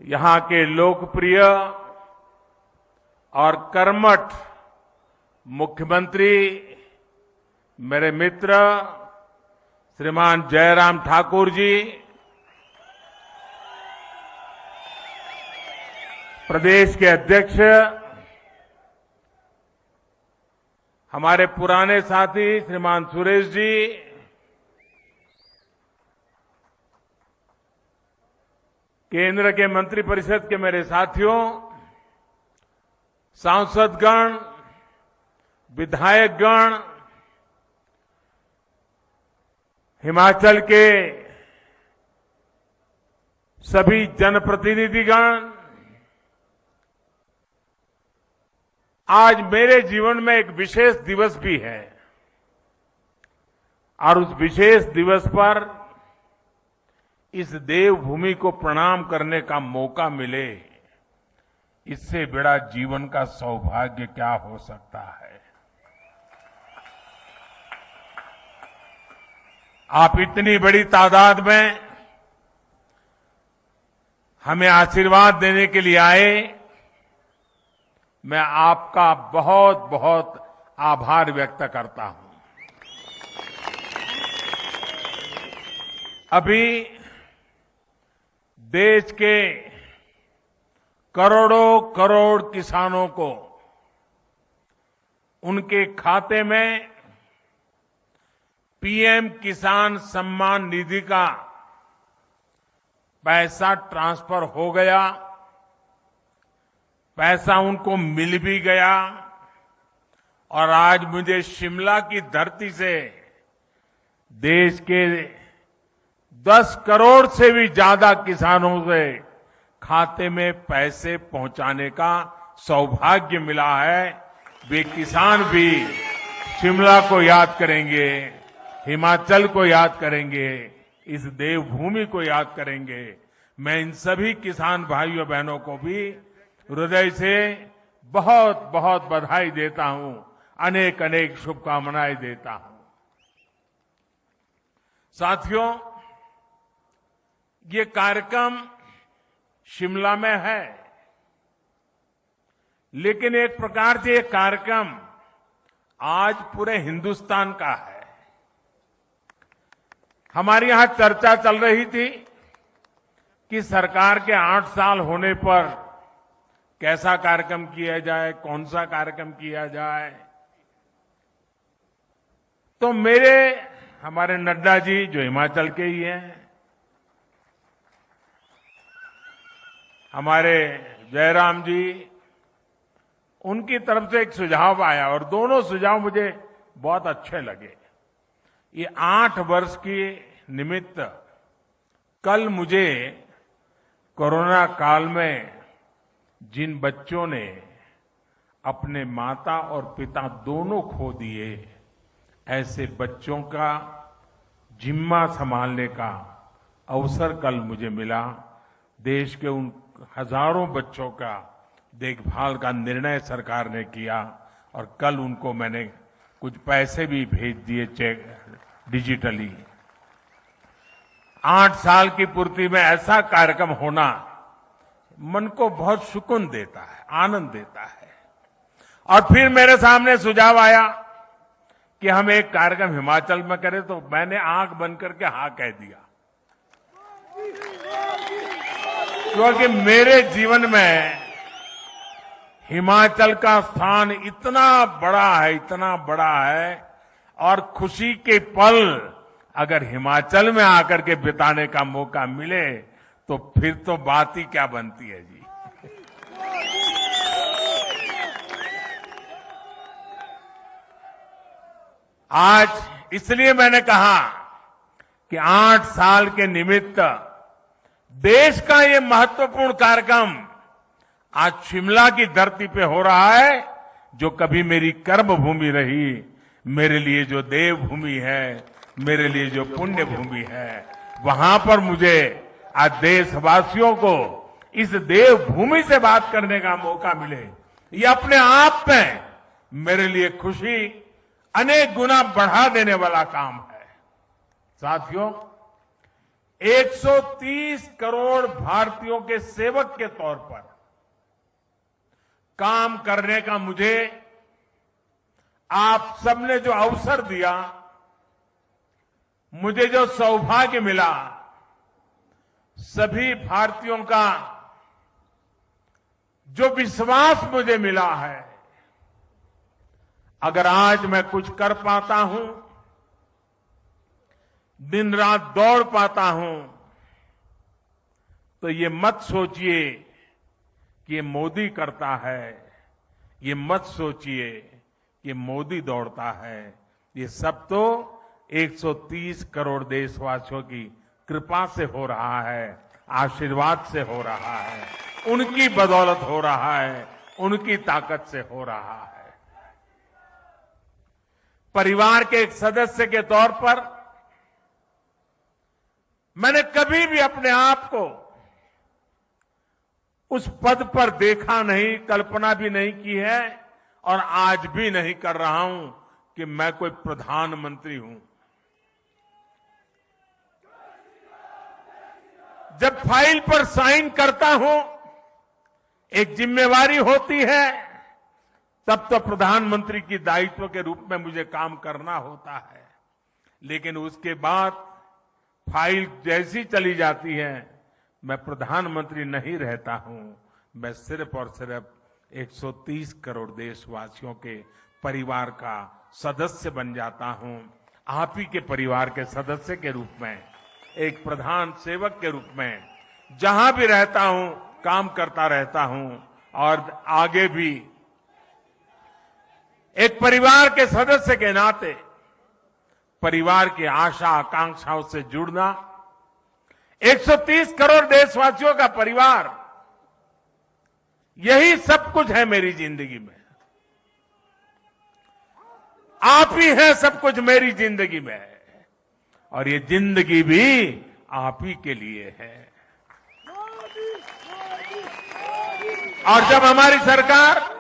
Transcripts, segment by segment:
यहां के लोकप्रिय और कर्मठ मुख्यमंत्री मेरे मित्र श्रीमान जयराम ठाकुर जी, प्रदेश के अध्यक्ष हमारे पुराने साथी श्रीमान सुरेश जी, केंद्र के मंत्रिपरिषद के मेरे साथियों, सांसदगण, विधायकगण, हिमाचल के सभी जनप्रतिनिधिगण, आज मेरे जीवन में एक विशेष दिवस भी है और उस विशेष दिवस पर इस देवभूमि को प्रणाम करने का मौका मिले, इससे बड़ा जीवन का सौभाग्य क्या हो सकता है। आप इतनी बड़ी तादाद में हमें आशीर्वाद देने के लिए आए, मैं आपका बहुत बहुत आभार व्यक्त करता हूं। अभी देश के करोड़ों करोड़ किसानों को उनके खाते में पीएम किसान सम्मान निधि का पैसा ट्रांसफर हो गया, पैसा उनको मिल भी गया और आज मुझे शिमला की धरती से देश के 10 करोड़ से भी ज्यादा किसानों से खाते में पैसे पहुंचाने का सौभाग्य मिला है। वे किसान भी शिमला को याद करेंगे, हिमाचल को याद करेंगे, इस देवभूमि को याद करेंगे। मैं इन सभी किसान भाइयों बहनों को भी हृदय से बहुत बहुत बधाई देता हूं, अनेक अनेक शुभकामनाएं देता हूं। साथियों, ये कार्यक्रम शिमला में है, लेकिन एक प्रकार से ये कार्यक्रम आज पूरे हिंदुस्तान का है। हमारे यहां चर्चा चल रही थी कि सरकार के 8 साल होने पर कैसा कार्यक्रम किया जाए, कौन सा कार्यक्रम किया जाए। तो हमारे नड्डा जी जो हिमाचल के ही हैं, हमारे जयराम जी, उनकी तरफ से एक सुझाव आया और दोनों सुझाव मुझे बहुत अच्छे लगे। ये 8 वर्ष की निमित्त कल मुझे कोरोना काल में जिन बच्चों ने अपने माता और पिता दोनों खो दिए, ऐसे बच्चों का जिम्मा संभालने का अवसर कल मुझे मिला। देश के उन हजारों बच्चों का देखभाल का निर्णय सरकार ने किया और कल उनको मैंने कुछ पैसे भी भेज दिए चेक डिजिटली। 8 साल की पूर्ति में ऐसा कार्यक्रम होना मन को बहुत सुकून देता है, आनंद देता है। और फिर मेरे सामने सुझाव आया कि हम एक कार्यक्रम हिमाचल में करें, तो मैंने आंख बंद करके हाँ कह दिया, क्योंकि मेरे जीवन में हिमाचल का स्थान इतना बड़ा है और खुशी के पल अगर हिमाचल में आकर के बिताने का मौका मिले तो फिर तो बात ही क्या बनती है जी। आज इसलिए मैंने कहा कि 8 साल के निमित्त देश का ये महत्वपूर्ण कार्यक्रम आज शिमला की धरती पे हो रहा है, जो कभी मेरी कर्म भूमि रही, मेरे लिए जो देवभूमि है, मेरे लिए जो पुण्य भूमि है, वहां पर मुझे आज देशवासियों को इस देवभूमि से बात करने का मौका मिले, ये अपने आप में मेरे लिए खुशी अनेक गुना बढ़ा देने वाला काम है। साथियों, 130 करोड़ भारतीयों के सेवक के तौर पर काम करने का मुझे आप सबने जो अवसर दिया, मुझे जो सौभाग्य मिला, सभी भारतीयों का जो विश्वास मुझे मिला है, अगर आज मैं कुछ कर पाता हूं, दिन रात दौड़ पाता हूं, तो ये मत सोचिए कि ये मोदी करता है, ये मत सोचिए कि मोदी दौड़ता है। ये सब तो 130 करोड़ देशवासियों की कृपा से हो रहा है, आशीर्वाद से हो रहा है, उनकी बदौलत हो रहा है, उनकी ताकत से हो रहा है। परिवार के एक सदस्य के तौर पर मैंने कभी भी अपने आप को उस पद पर देखा नहीं, कल्पना भी नहीं की है और आज भी नहीं कर रहा हूं कि मैं कोई प्रधानमंत्री हूं। जब फाइल पर साइन करता हूं, एक जिम्मेवारी होती है, तब तो प्रधानमंत्री की दायित्व के रूप में मुझे काम करना होता है। लेकिन उसके बाद फाइल जैसी चली जाती है, मैं प्रधानमंत्री नहीं रहता हूं। मैं सिर्फ और सिर्फ 130 करोड़ देशवासियों के परिवार का सदस्य बन जाता हूं। आप ही के परिवार के सदस्य के रूप में, एक प्रधान सेवक के रूप में जहां भी रहता हूं, काम करता रहता हूं और आगे भी एक परिवार के सदस्य के नाते परिवार की आशा आकांक्षाओं से जुड़ना, 130 करोड़ देशवासियों का परिवार, यही सब कुछ है मेरी जिंदगी में। आप ही हैं सब कुछ मेरी जिंदगी में, और ये जिंदगी भी आप ही के लिए है। और जब हमारी सरकार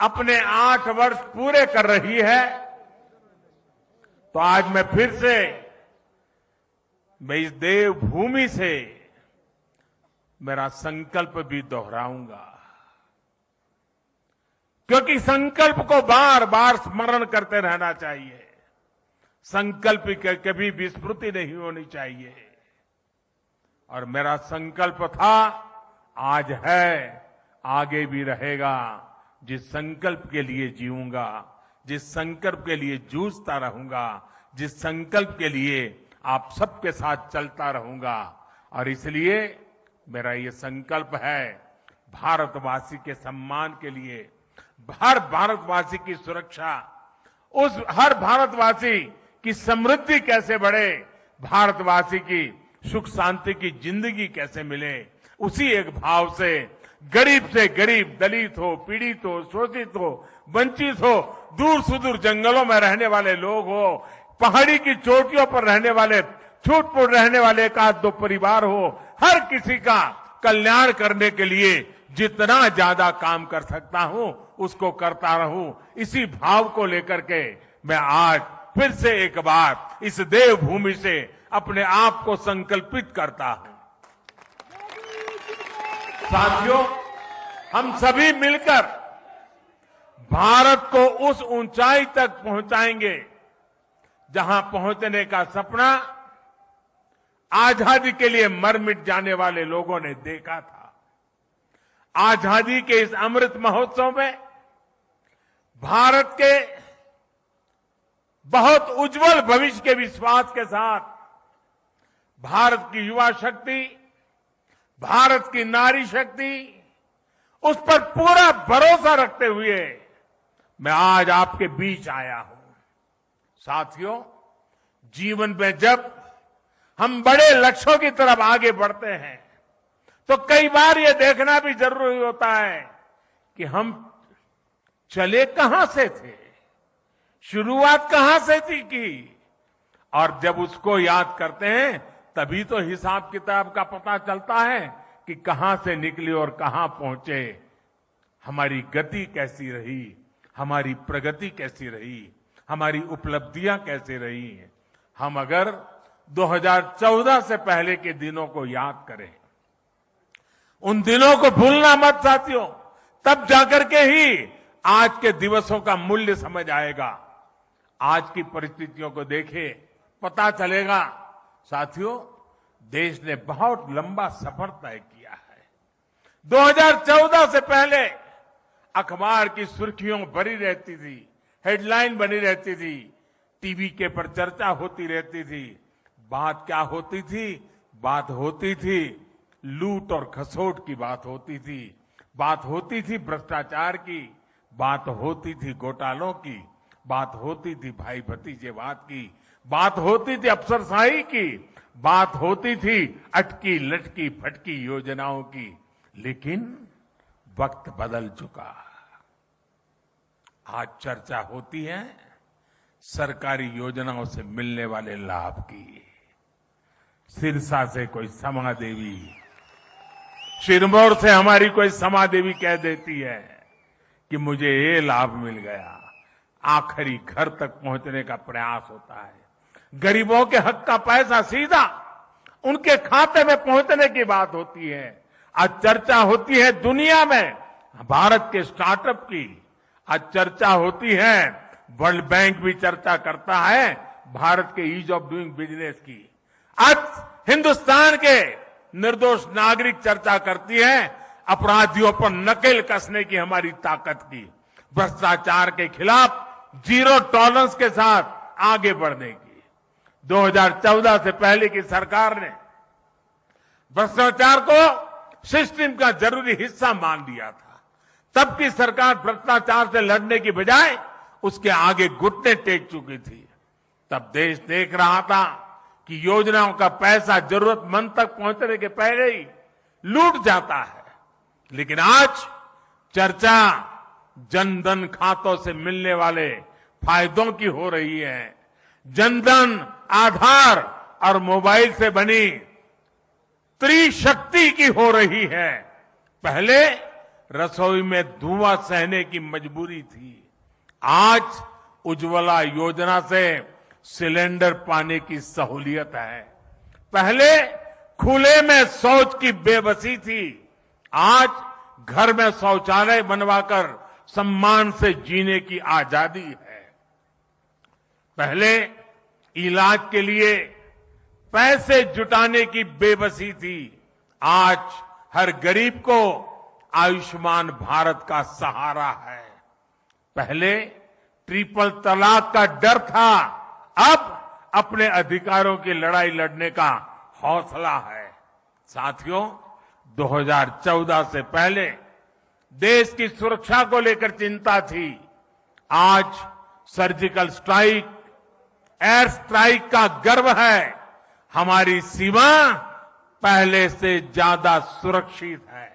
अपने 8 वर्ष पूरे कर रही है, तो आज मैं फिर से मैं इस देवभूमि से मेरा संकल्प भी दोहराऊंगा, क्योंकि संकल्प को बार बार स्मरण करते रहना चाहिए। संकल्प की कभी विस्मृति नहीं होनी चाहिए। और मेरा संकल्प था, आज है, आगे भी रहेगा। जिस संकल्प के लिए जीऊंगा, जिस संकल्प के लिए जूझता रहूंगा, जिस संकल्प के लिए आप सबके साथ चलता रहूंगा। और इसलिए मेरा ये संकल्प है, भारतवासी के सम्मान के लिए, हर भारतवासी की सुरक्षा, उस हर भारतवासी की समृद्धि कैसे बढ़े, भारतवासी की सुख शांति की जिंदगी कैसे मिले, उसी एक भाव से गरीब, दलित हो, पीड़ित हो, शोषित हो, वंचित हो, दूर सुदूर जंगलों में रहने वाले लोग हो, पहाड़ी की चोटियों पर रहने वाले, छूटपुट रहने वाले एक आध दो परिवार हो, हर किसी का कल्याण करने के लिए जितना ज्यादा काम कर सकता हूं, उसको करता रहूं। इसी भाव को लेकर के मैं आज फिर से एक बार इस देवभूमि से अपने आप को संकल्पित करता हूं। साथियों, हम सभी मिलकर भारत को उस ऊंचाई तक पहुंचाएंगे जहां पहुंचने का सपना आजादी के लिए मर मिट जाने वाले लोगों ने देखा था। आजादी के इस अमृत महोत्सव में भारत के बहुत उज्जवल भविष्य के विश्वास के साथ भारत की युवा शक्ति, भारत की नारी शक्ति, उस पर पूरा भरोसा रखते हुए मैं आज आपके बीच आया हूं। साथियों, जीवन में जब हम बड़े लक्ष्यों की तरफ आगे बढ़ते हैं, तो कई बार यह देखना भी जरूरी होता है कि हम चले कहां से थे, शुरुआत कहां से थी की, और जब उसको याद करते हैं तभी तो हिसाब किताब का पता चलता है कि कहां से निकले और कहां पहुंचे, हमारी गति कैसी रही, हमारी प्रगति कैसी रही, हमारी उपलब्धियां कैसी रही। हम अगर 2014 से पहले के दिनों को याद करें। उन दिनों को भूलना मत साथियों, तब जाकर के ही आज के दिवसों का मूल्य समझ आएगा। आज की परिस्थितियों को देखें, पता चलेगा साथियों, देश ने बहुत लंबा सफर तय किया है। 2014 से पहले अखबार की सुर्खियों भरी रहती थी, हेडलाइन बनी रहती थी, टीवी के पर चर्चा होती रहती थी। बात क्या होती थी? बात होती थी लूट और खसोट की बात होती थी, बात होती थी भ्रष्टाचार की, बात होती थी घोटालों की, बात होती थी भाई भतीजेवाद की, बात होती थी अफसरशाही की, बात होती थी अटकी लटकी फटकी योजनाओं की। लेकिन वक्त बदल चुका। आज चर्चा होती है सरकारी योजनाओं से मिलने वाले लाभ की। सिरसा से कोई समा देवी, सिरमौर से हमारी कोई समा देवी कह देती है कि मुझे ये लाभ मिल गया। आखिरी घर तक पहुंचने का प्रयास होता है। गरीबों के हक का पैसा सीधा उनके खाते में पहुंचने की बात होती है। आज चर्चा होती है दुनिया में भारत के स्टार्टअप की, आज चर्चा होती है, वर्ल्ड बैंक भी चर्चा करता है भारत के ईज ऑफ डूइंग बिजनेस की। आज हिंदुस्तान के निर्दोष नागरिक चर्चा करती है अपराधियों पर नकेल कसने की हमारी ताकत की, भ्रष्टाचार के खिलाफ जीरो टॉलरेंस के साथ आगे बढ़ने की। 2014 से पहले की सरकार ने भ्रष्टाचार को सिस्टम का जरूरी हिस्सा मान लिया था। तब की सरकार भ्रष्टाचार से लड़ने की बजाय उसके आगे घुटने टेक चुकी थी। तब देश देख रहा था कि योजनाओं का पैसा जरूरतमंद तक पहुंचने के पहले ही लूट जाता है। लेकिन आज चर्चा जनधन खातों से मिलने वाले फायदों की हो रही है। जनधन, आधार और मोबाइल से बनी त्रिशक्ति की हो रही है। पहले रसोई में धुआं सहने की मजबूरी थी, आज उज्ज्वला योजना से सिलेंडर पाने की सहूलियत है। पहले खुले में शौच की बेबसी थी, आज घर में शौचालय बनवाकर सम्मान से जीने की आजादी है। पहले इलाज के लिए पैसे जुटाने की बेबसी थी, आज हर गरीब को आयुष्मान भारत का सहारा है। पहले ट्रिपल तलाक का डर था, अब अपने अधिकारों की लड़ाई लड़ने का हौसला है। साथियों, 2014 से पहले देश की सुरक्षा को लेकर चिंता थी, आज सर्जिकल स्ट्राइक, एयर स्ट्राइक का गर्व है। हमारी सीमा पहले से ज्यादा सुरक्षित है।